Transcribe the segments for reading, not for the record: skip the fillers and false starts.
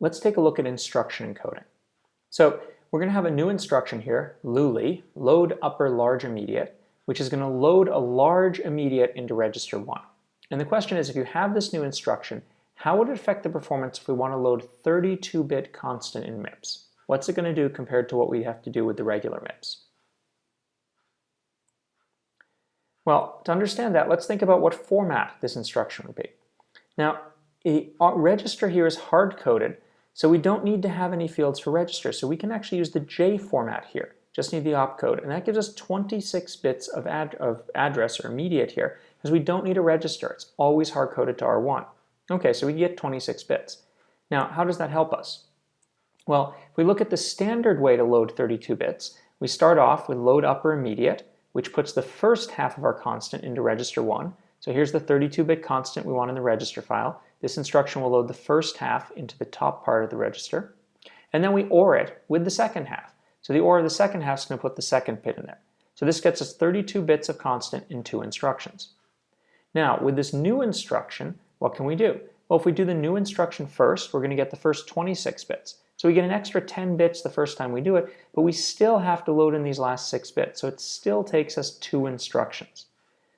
Let's take a look at instruction encoding. So we're going to have a new instruction here, LULI, load upper large immediate, which is going to load a large immediate into register 1. And the question is, if you have this new instruction, how would it affect the performance if we want to load 32-bit constant in MIPS? What's it going to do compared to what we have to do with the regular MIPS? Well, to understand that, let's think about what format this instruction would be. Now, a register here is hard-coded, so we don't need to have any fields for register. So we can actually use the J format here. Just need the opcode, and that gives us 26 bits of address or immediate here, because we don't need a register. It's always hard-coded to R1. Okay, so we get 26 bits. Now, how does that help us? Well, if we look at the standard way to load 32 bits, we start off with load upper immediate, which puts the first half of our constant into register 1. So here's the 32-bit constant we want in the register file. This instruction will load the first half into the top part of the register. And then we OR it with the second half. So the OR of the second half is going to put the second bit in there. So this gets us 32 bits of constant in 2 instructions. Now, with this new instruction, what can we do? Well, if we do the new instruction first, we're going to get the first 26 bits. So we get an extra 10 bits the first time we do it, but we still have to load in these last 6 bits. So it still takes us 2 instructions.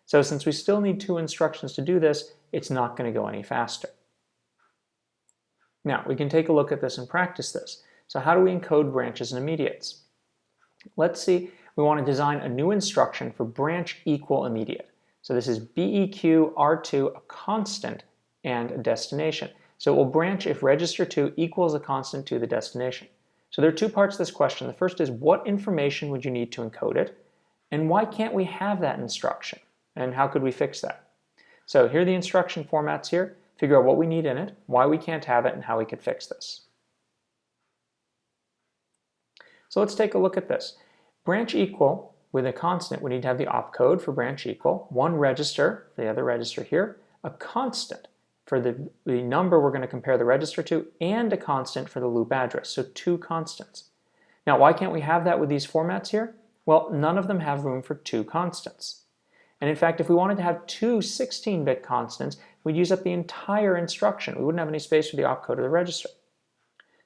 So since we still need 2 instructions to do this, it's not going to go any faster. Now, we can take a look at this and practice this. So how do we encode branches and immediates? Let's see, we want to design a new instruction for branch equal immediate. So this is BEQ R2, a constant, and a destination. So it will branch if register 2 equals a constant to the destination. So there are 2 parts to this question. The first is, what information would you need to encode it? And why can't we have that instruction? And how could we fix that? So here are the instruction formats here. Figure out what we need in it, why we can't have it, and how we could fix this. So let's take a look at this. Branch equal with a constant, we need to have the opcode for branch equal, 1 register for the other register here, a constant for the number we're going to compare the register to, and a constant for the loop address, so 2 constants. Now, why can't we have that with these formats here? Well, none of them have room for 2 constants. And in fact, if we wanted to have 2 16-bit constants, we'd use up the entire instruction. We wouldn't have any space for the opcode of the register.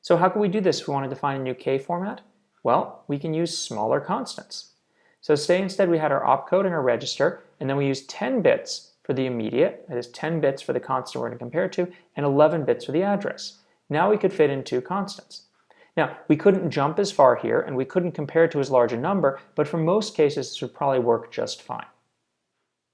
So how can we do this if we want to define a new K format? Well, we can use smaller constants. So say instead we had our opcode and our register, and then we use 10 bits for the immediate, that is 10 bits for the constant we're going to compare it to, and 11 bits for the address. Now we could fit in 2 constants. Now, we couldn't jump as far here, and we couldn't compare it to as large a number, but for most cases this would probably work just fine.